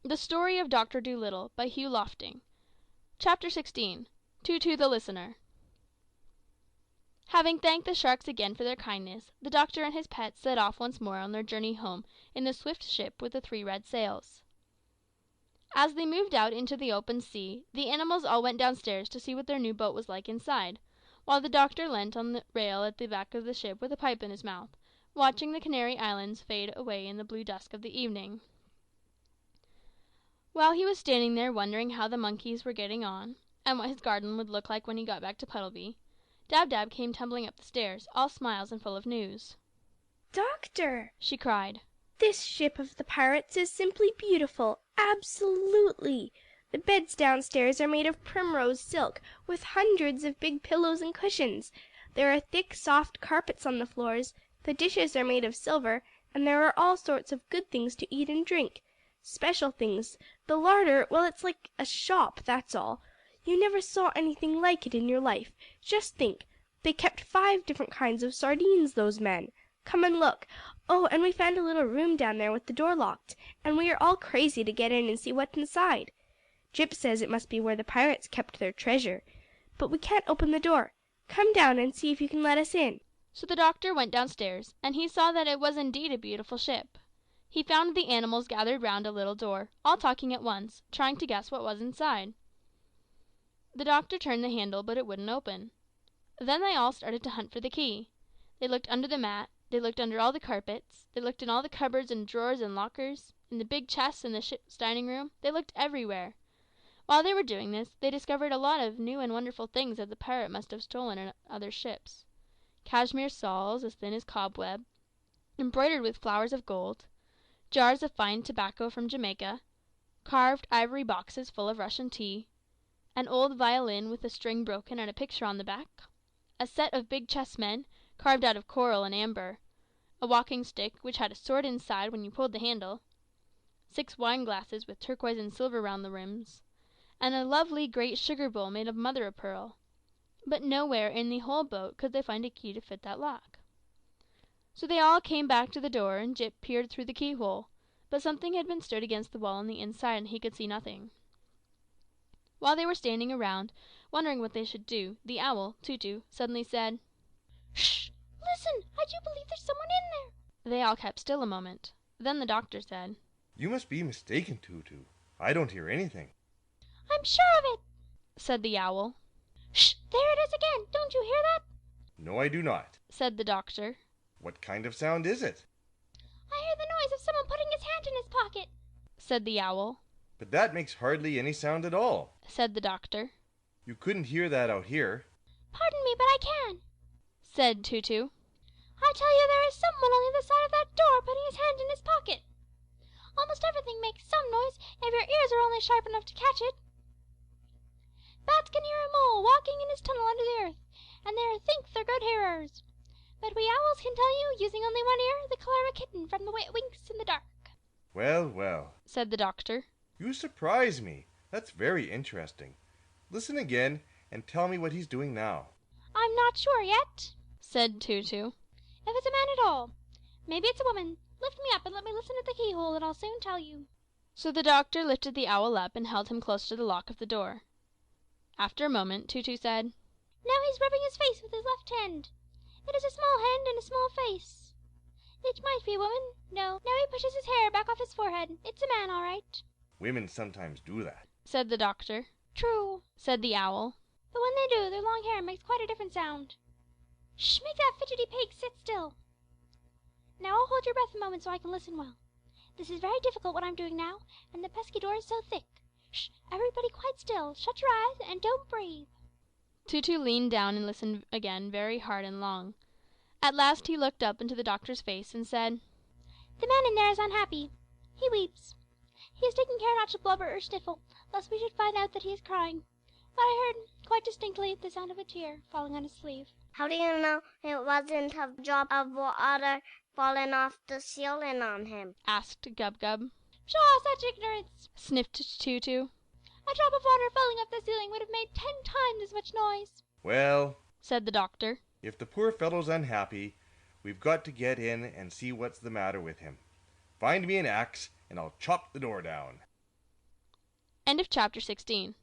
The Story of Dr. Dolittle by Hugh Lofting. Chapter 16. Tutu the Listener. Having thanked the sharks again for their kindness, the doctor and his pet set off once more on their journey home in the swift ship with the 3 red sails. As they moved out into the open sea, the animals all went downstairs to see what their new boat was like inside, while the doctor leant on the rail at the back of the ship with a pipe in his mouth, watching the Canary Islands fade away in the blue dusk of the evening. While he was standing there wondering how the monkeys were getting on, and what his garden would look like when he got back to Puddleby, Dab came tumbling up the stairs, all smiles and full of news. "Doctor!" she cried. "This ship of the pirates is simply beautiful, absolutely! The beds downstairs are made of primrose silk, with hundreds of big pillows and cushions. There are thick, soft carpets on the floors, the dishes are made of silver, and there are all sorts of good things to eat and drink. Special things. The larder, well, it's like a shop, that's all. You never saw anything like it in your life. Just think, they kept 5 different kinds of sardines, those men. Come and look. Oh, and we found a little room down there with the door locked, and we are all crazy to get in and see what's inside. Jip says it must be where the pirates kept their treasure. But we can't open the door. Come down and see if you can let us in." So the doctor went downstairs, and he saw that it was indeed a beautiful ship. He found the animals gathered round a little door, all talking at once, trying to guess what was inside. The doctor turned the handle, but it wouldn't open. Then they all started to hunt for the key. They looked under the mat, they looked under all the carpets, they looked in all the cupboards and drawers and lockers, in the big chests in the ship's dining room, they looked everywhere. While they were doing this, they discovered a lot of new and wonderful things that the pirate must have stolen in other ships. Cashmere shawls as thin as cobweb, embroidered with flowers of gold, jars of fine tobacco from Jamaica, carved ivory boxes full of Russian tea, an old violin with a string broken and a picture on the back, a set of big chessmen, carved out of coral and amber, a walking stick which had a sword inside when you pulled the handle, 6 wine glasses with turquoise and silver round the rims, and a lovely great sugar bowl made of mother of pearl. But nowhere in the whole boat could they find a key to fit that lock. So they all came back to the door, and Jip peered through the keyhole, but something had been stood against the wall on the inside, and he could see nothing. While they were standing around, wondering what they should do, the owl, Tutu, suddenly said, "Shh! Listen! I do believe there's someone in there!" They all kept still a moment. Then the doctor said, "You must be mistaken, Tutu. I don't hear anything." "I'm sure of it," said the owl. "Shh! There it is again! Don't you hear that?" "No, I do not," said the doctor. "What kind of sound is it?" "I hear the noise of someone putting his hand in his pocket," said the owl. "But that makes hardly any sound at all," said the doctor. "You couldn't hear that out here." "Pardon me, but I can," said Tutu. "I tell you there is someone on the other side of that door putting his hand in his pocket. Almost everything makes some noise if your ears are only sharp enough to catch it. Bats can hear a mole walking in his tunnel under the earth, and they think they're good hearers. But we owls can tell you, using only one ear, the colour of a kitten from the way it winks in the dark." "Well, well," said the doctor. "you surprise me. That's very interesting. Listen again, and tell me what he's doing now." "I'm not sure yet," said Tutu. "If it's a man at all. Maybe it's a woman. Lift me up and let me listen at the keyhole, and I'll soon tell you." So the doctor lifted the owl up and held him close to the lock of the door. After a moment, Tutu said, "Now he's rubbing his face with his left hand. It is a small hand and a small face. It might be a woman. No, now he pushes his hair back off his forehead. It's a man, all right," "Women sometimes do that," said the doctor. "True," said the owl. "But when they do, their long hair makes quite a different sound. Shh! Make that fidgety pig sit still. Now all hold your breath a moment so I can listen well. This is very difficult what I'm doing now, and the pesky door is so thick. Shh! Everybody quite still. Shut your eyes and don't breathe." Tutu leaned down and listened again very hard and long. At last he looked up into the doctor's face and said, "The man in there is unhappy. He weeps. He has taken care not to blubber or sniffle, lest we should find out that he is crying. But I heard, quite distinctly, the sound of a tear falling on his sleeve." "How do you know it wasn't a drop of water falling off the ceiling on him?" asked Gub Gub. "Pshaw! Such ignorance!" sniffed Tutu. "A drop of water falling off the ceiling would have made 10 times as much noise." "Well," said the doctor, "if the poor fellow's unhappy, we've got to get in and see what's the matter with him. Find me an axe, and I'll chop the door down." End of chapter 16.